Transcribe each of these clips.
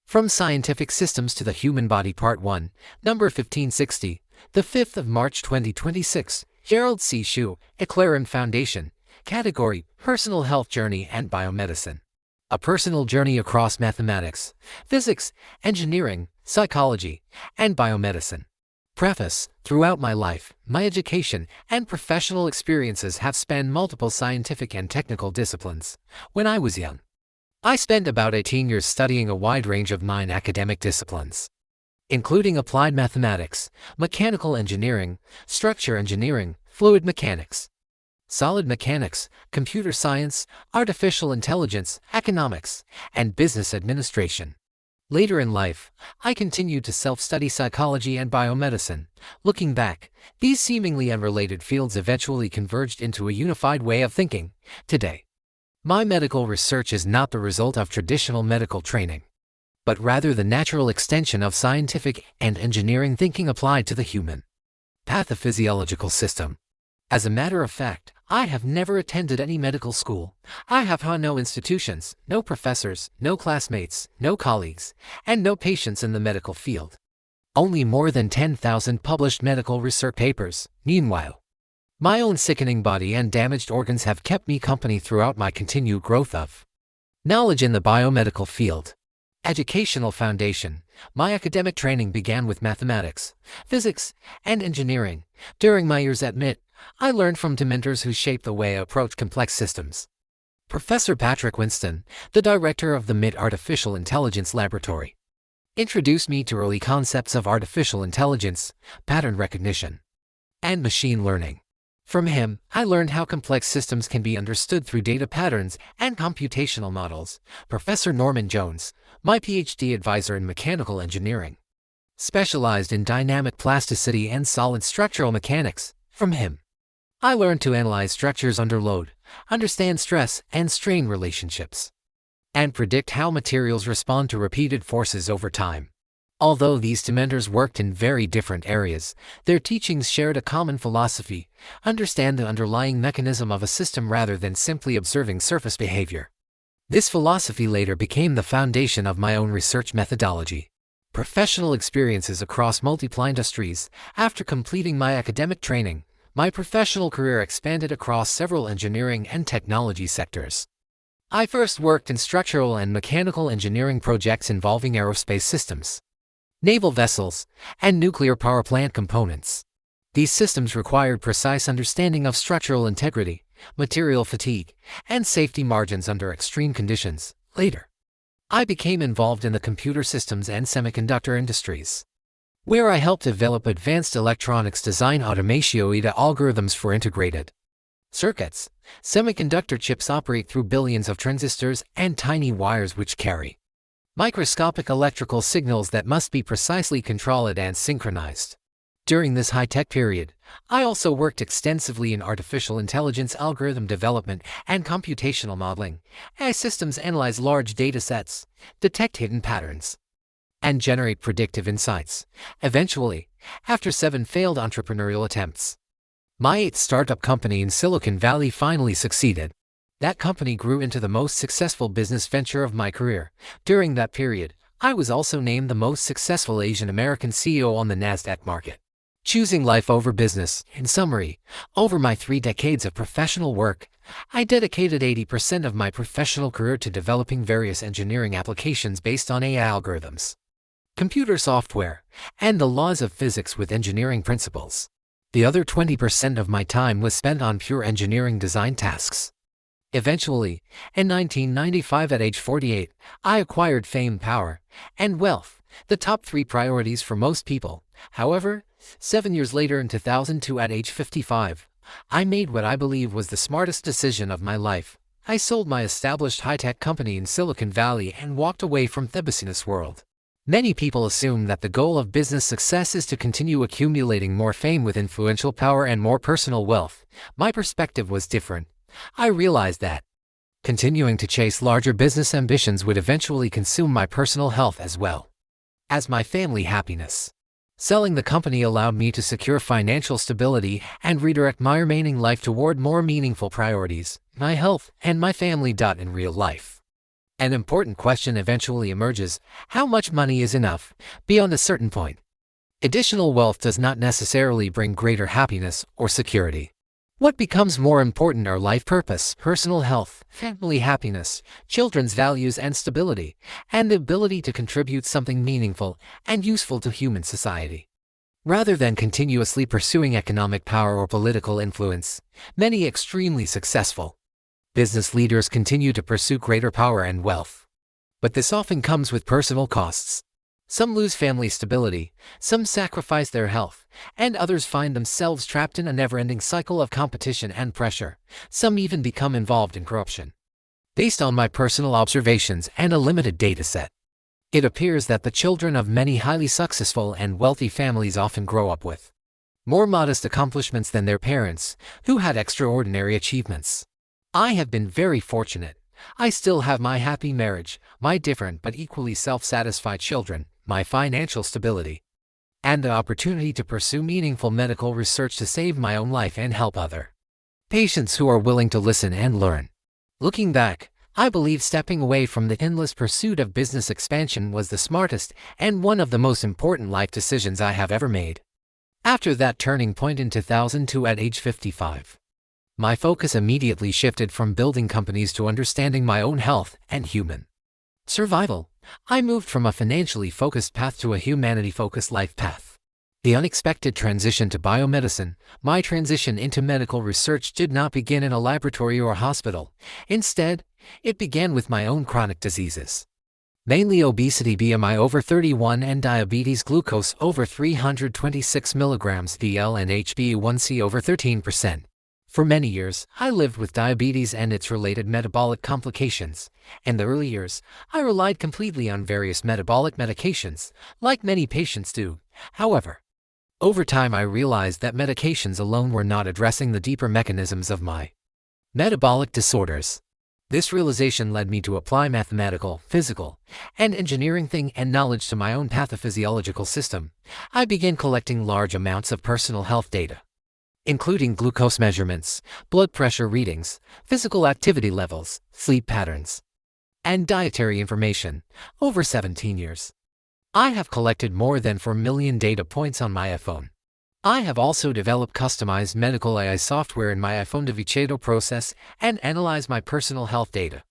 From Scientific Systems to the Human Body Part 1, number 1560, the 5th of March 2026, Gerald C. EclaireMD Foundation, category, Personal Health Journey and Biomedicine. A personal journey across mathematics, physics, engineering, psychology, and biomedicine. Preface. Throughout my life, my education and professional experiences have spanned multiple scientific and technical disciplines. When I was young, I spent about 18 years studying a wide range of 9 academic disciplines, including applied mathematics, mechanical engineering, structure engineering, fluid mechanics, solid mechanics, computer science, artificial intelligence, economics, and business administration. Later in life, I continued to self-study psychology and biomedicine. Looking back, these seemingly unrelated fields eventually converged into a unified way of thinking. Today, my medical research is not the result of traditional medical training, but rather the natural extension of scientific and engineering thinking applied to the human pathophysiological system. As a matter of fact, I have never attended any medical school. I have had no institutions, no professors, no classmates, no colleagues, and no patients in the medical field. Only more than 10,000 published medical research papers. Meanwhile, my own sickening body and damaged organs have kept me company throughout my continued growth of knowledge in the biomedical field. Educational foundation. My academic training began with mathematics, physics, and engineering. During my years at MIT, I learned from mentors who shaped the way I approach complex systems. Professor Patrick Winston, the director of the MIT Artificial Intelligence Laboratory, introduced me to early concepts of artificial intelligence, pattern recognition, and machine learning. From him, I learned how complex systems can be understood through data patterns and computational models. Professor Norman Jones, my PhD advisor in mechanical engineering, specialized in dynamic plasticity and solid structural mechanics. From him, I learned to analyze structures under load, understand stress and strain relationships, and predict how materials respond to repeated forces over time. Although these mentors worked in very different areas, their teachings shared a common philosophy: understand the underlying mechanism of a system rather than simply observing surface behavior. This philosophy later became the foundation of my own research methodology. Professional experiences across multiple industries. After completing my academic training, my professional career expanded across several engineering and technology sectors. I first worked in structural and mechanical engineering projects involving aerospace systems, naval vessels, and nuclear power plant components. These systems required precise understanding of structural integrity, material fatigue, and safety margins under extreme conditions. Later, I became involved in the computer systems and semiconductor industries, where I helped develop advanced electronics design automation algorithms for integrated circuits. Semiconductor chips operate through billions of transistors and tiny wires which carry microscopic electrical signals that must be precisely controlled and synchronized. During this high-tech period, I also worked extensively in artificial intelligence algorithm development and computational modeling. AI systems analyze large data sets, detect hidden patterns, and generate predictive insights. Eventually, after 7 failed entrepreneurial attempts, my 8th startup company in Silicon Valley finally succeeded. That company grew into the most successful business venture of my career. During that period, I was also named the most successful Asian American CEO on the NASDAQ market. Choosing life over business. In summary, over my 3 decades of professional work, I dedicated 80% of my professional career to developing various engineering applications based on AI algorithms, computer software, and the laws of physics with engineering principles. The other 20% of my time was spent on pure engineering design tasks. Eventually, in 1995 at age 48, I acquired fame, power, and wealth, the top 3 priorities for most people. However, 7 years later in 2002 at age 55, I made what I believe was the smartest decision of my life. I sold my established high-tech company in Silicon Valley and walked away from the business world. Many people assume that the goal of business success is to continue accumulating more fame with influential power and more personal wealth. My perspective was different. I realized that continuing to chase larger business ambitions would eventually consume my personal health as well as my family happiness. Selling the company allowed me to secure financial stability and redirect my remaining life toward more meaningful priorities, my health and my family. In real life, An important question eventually emerges: how much money is enough beyond a certain point? Additional wealth does not necessarily bring greater happiness or security. What becomes more important are life purpose, personal health, family happiness, children's values and stability, and the ability to contribute something meaningful and useful to human society. Rather than continuously pursuing economic power or political influence, many extremely successful business leaders continue to pursue greater power and wealth. But this often comes with personal costs. Some lose family stability, some sacrifice their health, and others find themselves trapped in a never-ending cycle of competition and pressure. Some even become involved in corruption. Based on my personal observations and a limited data set, it appears that the children of many highly successful and wealthy families often grow up with more modest accomplishments than their parents, who had extraordinary achievements. I have been very fortunate. I still have my happy marriage, my different but equally self-satisfied children, my financial stability, and the opportunity to pursue meaningful medical research to save my own life and help other patients who are willing to listen and learn. Looking back, I believe stepping away from the endless pursuit of business expansion was the smartest and one of the most important life decisions I have ever made. After that turning point in 2002 at age 55, my focus immediately shifted from building companies to understanding my own health and human survival. I moved from a financially focused path to a humanity-focused life path. The unexpected transition to biomedicine, my transition into medical research, did not begin in a laboratory or hospital. Instead, it began with my own chronic diseases. Mainly obesity, BMI over 31, and diabetes, glucose over 326 mg VL, and HbA1c over 13%. For many years, I lived with diabetes and its related metabolic complications. In the early years, I relied completely on various metabolic medications, like many patients do. However, over time I realized that medications alone were not addressing the deeper mechanisms of my metabolic disorders. This realization led me to apply mathematical, physical, and engineering thinking and knowledge to my own pathophysiological system. I began collecting large amounts of personal health data, including glucose measurements, blood pressure readings, physical activity levels, sleep patterns, and dietary information. Over 17 years, I have collected more than 4 million data points on my iPhone. I have also developed customized medical AI software in my iPhone to process and analyze my personal health data.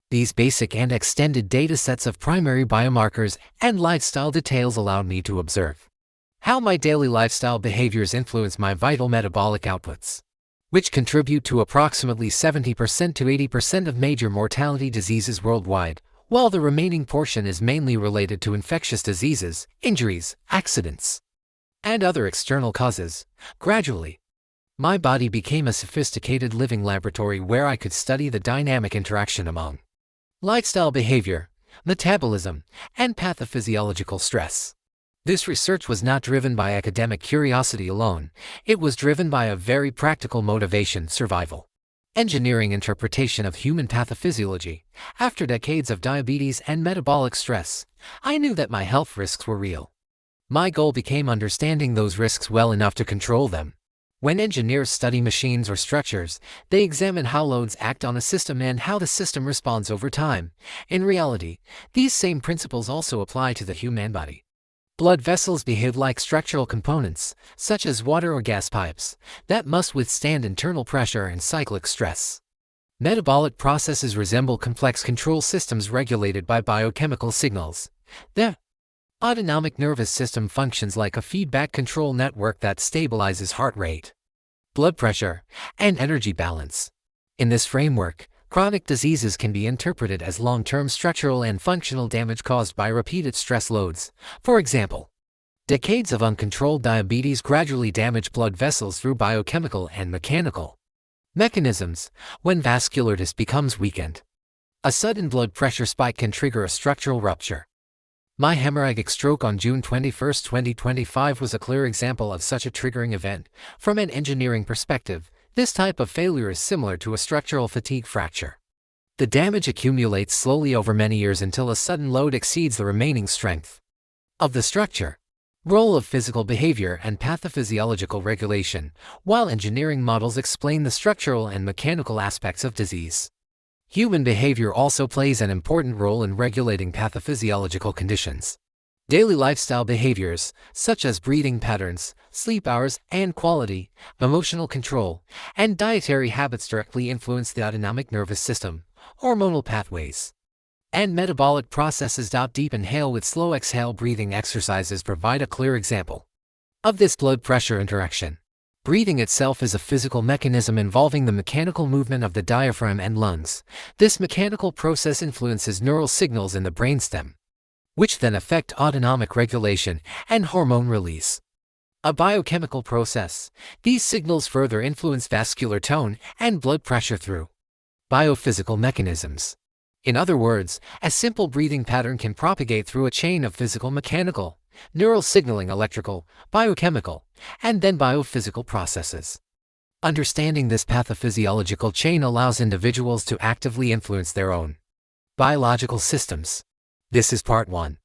These basic and extended data sets of primary biomarkers and lifestyle details allowed me to observe how my daily lifestyle behaviors influence my vital metabolic outputs, which contribute to approximately 70% to 80% of major mortality diseases worldwide, while the remaining portion is mainly related to infectious diseases, injuries, accidents, and other external causes. Gradually, my body became a sophisticated living laboratory where I could study the dynamic interaction among lifestyle behavior, metabolism, and pathophysiological stress. This research was not driven by academic curiosity alone. It was driven by a very practical motivation: survival. Engineering interpretation of human pathophysiology. After decades of diabetes and metabolic stress, I knew that my health risks were real. My goal became understanding those risks well enough to control them. When engineers study machines or structures, they examine how loads act on a system and how the system responds over time. In reality, these same principles also apply to the human body. Blood vessels behave like structural components, such as water or gas pipes, that must withstand internal pressure and cyclic stress. Metabolic processes resemble complex control systems regulated by biochemical signals. The autonomic nervous system functions like a feedback control network that stabilizes heart rate, blood pressure, and energy balance. In this framework, chronic diseases can be interpreted as long-term structural and functional damage caused by repeated stress loads. For example, decades of uncontrolled diabetes gradually damage blood vessels through biochemical and mechanical mechanisms. When vascular disc becomes weakened, a sudden blood pressure spike can trigger a structural rupture. My hemorrhagic stroke on June 21, 2025 was a clear example of such a triggering event. From an engineering perspective, this type of failure is similar to a structural fatigue fracture. The damage accumulates slowly over many years until a sudden load exceeds the remaining strength of the structure. Role of physical behavior and pathophysiological regulation. While engineering models explain the structural and mechanical aspects of disease, Human behavior also plays an important role in regulating pathophysiological conditions. Daily lifestyle behaviors, such as breathing patterns, sleep hours and quality, emotional control, and dietary habits directly influence the autonomic nervous system, hormonal pathways, and metabolic processes. Deep inhale with slow exhale breathing exercises provide a clear example of this blood pressure interaction. Breathing itself is a physical mechanism involving the mechanical movement of the diaphragm and lungs. This mechanical process influences neural signals in the brainstem, which then affect autonomic regulation and hormone release. A biochemical process. These signals further influence vascular tone and blood pressure through biophysical mechanisms. In other words, a simple breathing pattern can propagate through a chain of physical, mechanical, neural signaling, electrical, biochemical, and then biophysical processes. Understanding this pathophysiological chain allows individuals to actively influence their own biological systems. This is part 1.